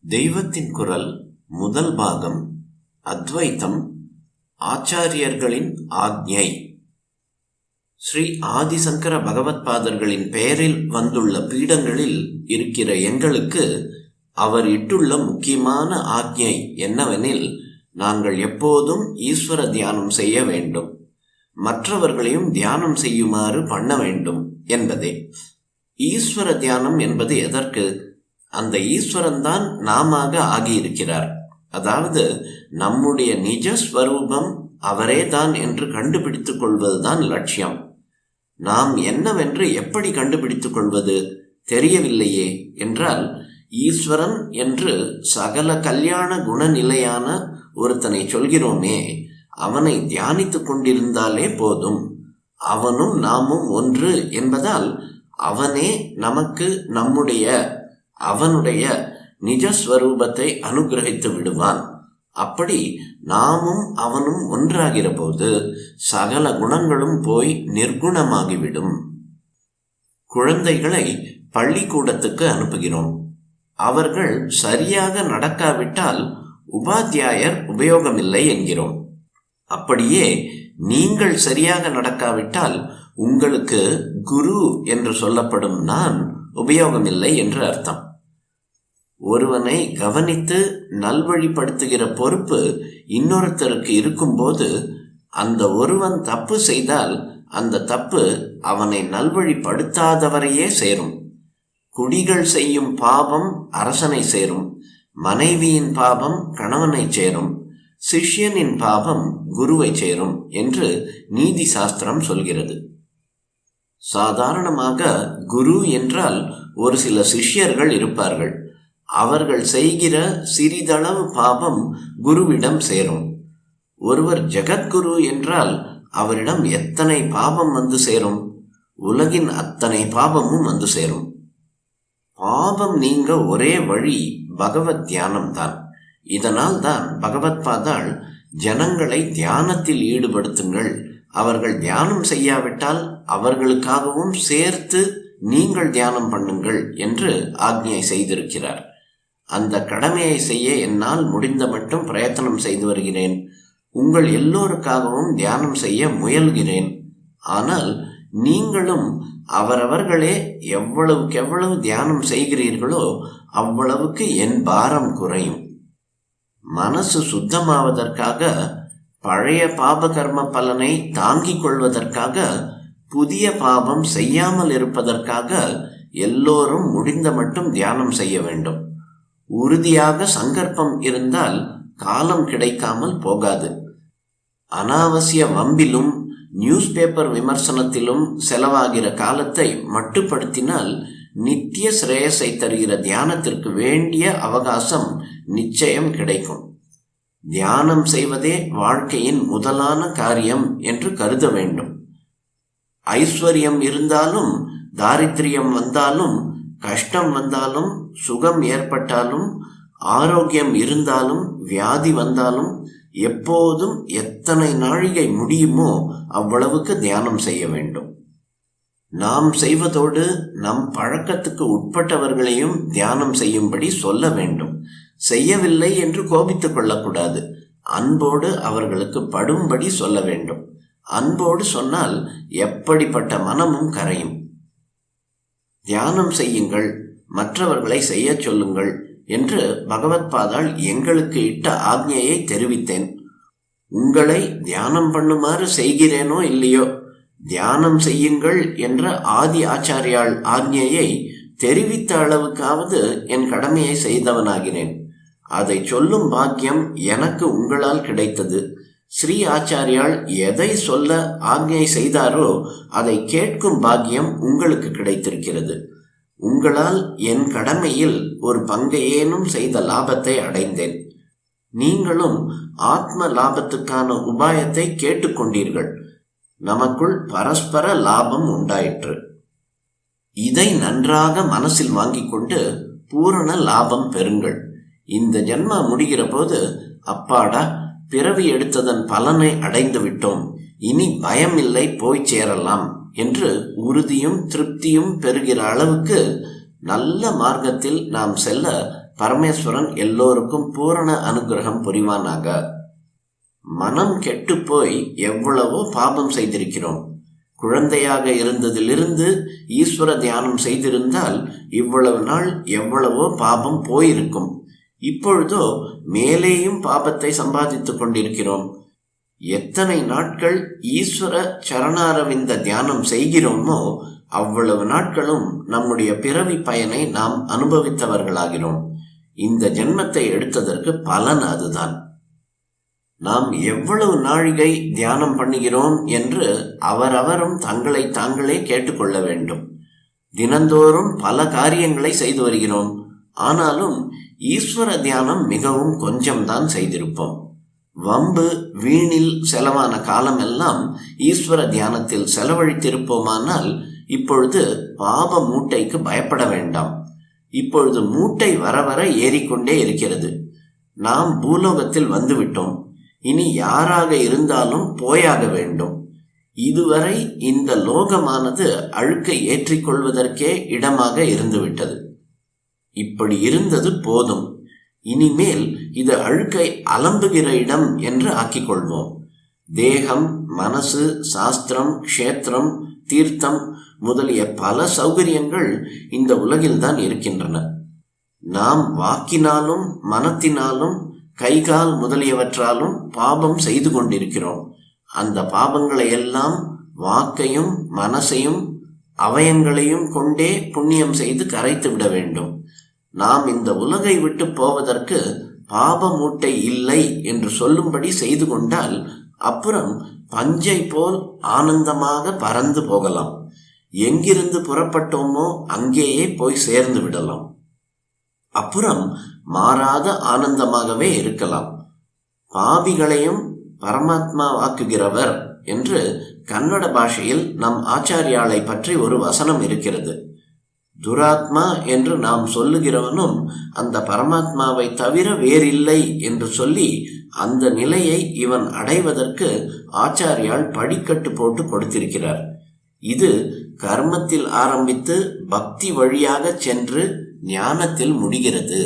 தெய்வத்தின் குரல் முதல் பாகம். அத்வைத்தம், ஆச்சாரியர்களின் ஆக்ஞை. ஸ்ரீ ஆதிசங்கர பகவத்பாதர்களின் பெயரில் வந்துள்ள பீடங்களில் இருக்கிற எங்களுக்கு அவர் இட்டுள்ள முக்கியமான ஆக்ஞை என்னவெனில், நாங்கள் எப்போதும் ஈஸ்வர தியானம் செய்ய வேண்டும், மற்றவர்களையும் தியானம் செய்யுமாறு பண்ண வேண்டும் என்பதே. ஈஸ்வர தியானம் என்பது எதற்கு? அந்த ஈஸ்வரன் தான் நாம ஆகியிருக்கிறார். அதாவது நம்முடைய நிஜஸ்வரூபம் அவரே தான் என்று கண்டுபிடித்துக் கொள்வதுதான் லட்சியம். நாம் என்னவென்று எப்படி கண்டுபிடித்துக் கொள்வது? தெரியவில்லையே என்றால், ஈஸ்வரன் என்று சகல கல்யாண குணநிலையான ஒருத்தனை சொல்கிறோமே, அவனை தியானித்துக் கொண்டிருந்தாலே போதும். அவனும் நாமும் ஒன்று என்பதால் அவனே நமக்கு அவனுடைய நிஜஸ்வரூபத்தை அனுகிரகித்து விடுவான். அப்படி நாமும் அவனும் ஒன்றாகிற போது சகல குணங்களும் போய் நிர்குணமாகிவிடும். குழந்தைகளை பள்ளிக்கூடத்துக்கு அனுப்புகிறோம். அவர்கள் சரியாக நடக்காவிட்டால் உபாத்தியாயர் உபயோகமில்லை என்கிறோம். அப்படியே நீங்கள் சரியாக நடக்காவிட்டால் உங்களுக்கு குரு என்று சொல்லப்படும் நான் உபயோகமில்லை என்று அர்த்தம். ஒருவனை கவனித்து நல்வழிப்படுத்துகிற பொறுப்பு இன்னொருத்தருக்கு இருக்கும்போது, அந்த ஒருவன் தப்பு செய்தால் அந்த தப்பு அவனை நல்வழிப்படுத்தாதவரையே சேரும். குடிகள் செய்யும் பாவம் அரசனை சேரும், மனைவியின் பாவம் கணவனை சேரும், சிஷ்யனின் பாவம் குருவை சேரும் என்று நீதி சாஸ்திரம் சொல்கிறது. சாதாரணமாக குரு என்றால் ஒரு சில சிஷ்யர்கள் இருப்பார்கள். அவர்கள் செய்கிற சிறிதளவு பாவம் குருவிடம் சேரும். ஒருவர் ஜெகத்குரு என்றால் அவரிடம் எத்தனை பாவம் வந்து சேரும்? உலகின் அத்தனை பாவமும் வந்து சேரும். பாவம் நீங்க ஒரே வழி பகவத் தியானம்தான். இதனால் தான் பகவத்பாதாள் ஜனங்களை தியானத்தில் ஈடுபடுத்துங்கள், அவர்கள் தியானம் செய்யாவிட்டால் அவர்களுக்காகவும் சேர்த்து நீங்கள் தியானம் பண்ணுங்கள் என்று ஆக்ஞை செய்திருக்கிறார். அந்த கடமையை செய்ய என்னால் முடிந்த மட்டும் பிரயத்தனம் செய்து வருகிறேன். உங்கள் எல்லோருக்காகவும் தியானம் செய்ய முயல்கிறேன். ஆனால் நீங்களும் அவரவர்களே எவ்வளவுக்கு தியானம் செய்கிறீர்களோ அவ்வளவுக்கு என் பாரம் குறையும். மனசு சுத்தமாவதற்காக, பழைய பாப கர்ம பலனை தாங்கிக் கொள்வதற்காக, புதிய பாவம் செய்யாமல் இருப்பதற்காக எல்லோரும் முடிந்த மட்டும் தியானம் செய்ய வேண்டும். உறுதியாக சங்கற்பம் இருந்தால் காலம் கிடைக்காமல் போகாது. அனாவசிய வம்பிலும் நியூஸ் பேப்பர் விமர்சனத்திலும் செலவாகிற காலத்தை மட்டுப்படுத்தினால் நித்திய சிரேயஸை தருகிற தியானத்திற்கு வேண்டிய அவகாசம் நிச்சயம் கிடைக்கும். தியானம் செய்வதே வாழ்க்கையின் முதலான காரியம் என்று கருத வேண்டும். ஐஸ்வர்யம் இருந்தாலும், தாரித்ரியம் வந்தாலும், கஷ்டம் வந்தாலும், சுகம் ஏற்பட்டாலும், ஆரோக்கியம் இருந்தாலும், வியாதி வந்தாலும், எப்போதும் எத்தனை நாழிகை முடியுமோ அவ்வளவுக்கு தியானம் செய்ய வேண்டும். நாம் செய்வதோடு நம் பழக்கத்துக்கு உட்பட்டவர்களையும் தியானம் செய்யும்படி சொல்ல வேண்டும். செய்யவில்லை என்று கோபித்துக் கொள்ளக்கூடாது. அன்போடு அவர்களுக்கு படும்படி சொல்ல வேண்டும். அன்போடு சொன்னால் எப்படிப்பட்ட மனமும் கரையும். தியானம் செய்யுங்கள், மற்றவர்களை செய்ய சொல்லுங்கள் என்று பகவத்பாதாள் எங்களுக்கு இட்ட ஆக்ஞையை தெரிவித்தேன். உங்களை தியானம் பண்ணுமாறு செய்கிறேனோ இல்லையோ, தியானம் செய்யுங்கள் என்ற ஆதி ஆச்சாரியாள் ஆக்ஞையை தெரிவித்த அளவுக்காவது என் கடமையை செய்தவனாகிறேன். அதை சொல்லும் பாக்கியம் எனக்கு உங்களால் கிடைத்தது. ஸ்ரீ ஆச்சாரியால் எதை சொல்ல ஆக்ஞை செய்தாரோ அதை கேட்கும் பாக்கியம் உங்களுக்கு கிடைத்திருக்கிறது. உங்களால் என் கடமையில் ஒரு பங்கையேனும் செய்த லாபத்தை அடைந்தேன். நீங்களும் ஆத்ம லாபத்துக்கான உபாயத்தை கேட்டுக்கொண்டீர்கள். நமக்குள் பரஸ்பர லாபம் உண்டாயிற்று. இதை நன்றாக மனசில் வாங்கிக் கொண்டு பூரண லாபம் பெறுங்கள். இந்த ஜென்மா முடிகிற போது, அப்பாடா, பிறவி எடுத்ததன் பலனை அடைந்து விட்டோம், இனி பயமில்லை, போய் சேரலாம் என்று உறுதியும் திருப்தியும் பெறுகிற அளவுக்கு நல்ல மார்க்கத்தில் நாம் செல்ல பரமேஸ்வரன் எல்லோருக்கும் பூரண அனுகிரகம் புரிவானாக. மனம் கெட்டுப்போய் எவ்வளவோ பாபம் செய்திருக்கிறோம். குழந்தையாக இருந்ததிலிருந்து ஈஸ்வர தியானம் செய்திருந்தால் இவ்வளவு நாள் எவ்வளவோ பாபம் போயிருக்கும். இப்பொழுதோ மேலேயும் பாபத்தை சம்பாதித்துக் கொண்டிருக்கிறோம். எத்தனை நாட்கள் ஈஸ்வர சரணாரவிந்த தியானம் செய்கிறோமோ அவ்வளவு நாட்களும் நம்முடைய பிறவி பயனை நாம் அனுபவித்தவர்களாகிறோம். இந்த ஜென்மத்தை எடுத்ததற்கு பலன் அதுதான். நாம் எவ்வளவு நாழிகை தியானம் பண்ணுகிறோம் என்று அவரவரும் தங்களை தாங்களே கேட்டுக்கொள்ள வேண்டும். தினந்தோறும் பல காரியங்களை செய்து வருகிறோம். ஆனாலும் ஈஸ்வர தியானம் மிகவும் கொஞ்சம்தான் செய்திருப்போம். வம்பு வீணில் செலவான காலமெல்லாம் ஈஸ்வர தியானத்தில் செலவழித்திருப்போமானால் இப்பொழுது பாப மூட்டைக்கு பயப்பட வேண்டாம். இப்பொழுது மூட்டை வர வர ஏறிக்கொண்டே இருக்கிறது. நாம் பூலோகத்தில் வந்துவிட்டோம். இனி யாராக இருந்தாலும் போயாக வேண்டும். இதுவரை இந்த லோகமானது அழுக்கை ஏற்றிக்கொள்வதற்கே இடமாக இருந்துவிட்டது. இப்படி இருந்தது போதும். இனிமேல் இது அழுக்கை அலம்புகிற இடம் என்று ஆக்கிக்கொள்வோம். தேகம், மனசு, சாஸ்திரம், க்ஷேத்திரம், தீர்த்தம் முதலிய பல சௌகரியங்கள் இந்த உலகில்தான் இருக்கின்றன. நாம் வாக்கினாலும் மனத்தினாலும் கைகால் முதலியவற்றாலும் பாபம் செய்து கொண்டிருக்கிறோம். அந்த பாபங்களை எல்லாம் வாக்கையும் மனசையும் அவயங்களையும் கொண்டே புண்ணியம் செய்து கரைத்து விட வேண்டும். நாம் இந்த உலகை விட்டு போவதற்கு பாப மூட்டை இல்லை என்று சொல்லும்படி செய்து கொண்டால் அப்புறம் பஞ்சை போல் ஆனந்தமாக பறந்து போகலாம். எங்கிருந்து புறப்பட்டோமோ அங்கேயே போய் சேர்ந்து விடலாம். அப்புறம் மாறாத ஆனந்தமாகவே இருக்கலாம். பாவிகளையும் பரமாத்மாவாக்குகிறவர் என்று கன்னட பாஷையில் நம் ஆச்சாரியாளை பற்றி ஒரு வசனம் இருக்கிறது. துராத்மா என்று நாம் சொல்லுகிறவனும் அந்த பரமாத்மாவை தவிர வேறில்லை என்று சொல்லி அந்த நிலையை இவன் அடைவதற்கு ஆச்சாரியால் படிக்கட்டு போட்டு கொடுத்திருக்கிறார். இது கர்மத்தில் ஆரம்பித்து பக்தி வழியாக சென்று ஞானத்தில் முடிகிறது.